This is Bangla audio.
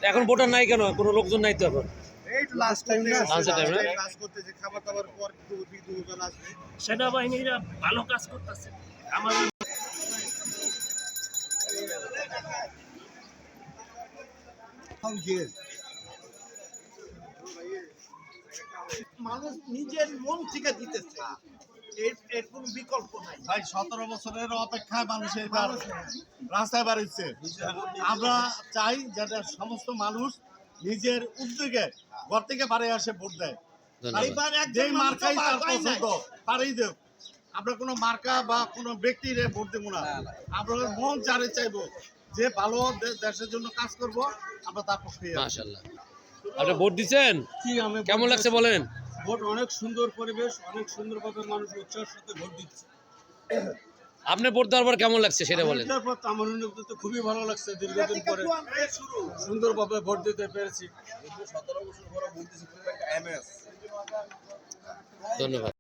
এখন ভোটার নাই কেন? কোনো লোকজন নাই তো এখন। সেনাবাহিনীরা ভালো কাজ করতেছে। আমাদের মানুষ নিজের মন থেকে দিতেছে, এর কোনো বিকল্প নাই ভাই। 17 বছরের অপেক্ষায় মানুষ এবার রাস্তায় বাড়িচ্ছে। আমরা চাই যাতে সমস্ত মানুষ নিজের উদ্যোগে ঘর থেকে বাড়ি আসে ভোট দেয়। এইবার যেই মার্কাই তার পছন্দ তারই দেব। আমরা কোনো মার্কা বা কোনো ব্যক্তির ভোট দেবো না। আমরা মন যারে চাইবো যে ভালো দেশের জন্য কাজ করব, আমরা তার পক্ষে। মাশাআল্লাহ। আপনি ভোট দিচ্ছেন? কেমন লাগছে বলেন? ভোট অনেক সুন্দর পরিবেশ, অনেক সুন্দরভাবে মানুষ উৎসাহের সাথে ভোট দিচ্ছে। আপনি ভোট দেওয়ার পর কেমন লাগছে সেটা বলেন। আমার অনুভূতি খুবই ভালো লাগছে, দীর্ঘদিন পরে সুন্দরভাবে ভোট দিতে পেরেছি। 17 বছর পরে ভোট দিচ্ছি, ধন্যবাদ।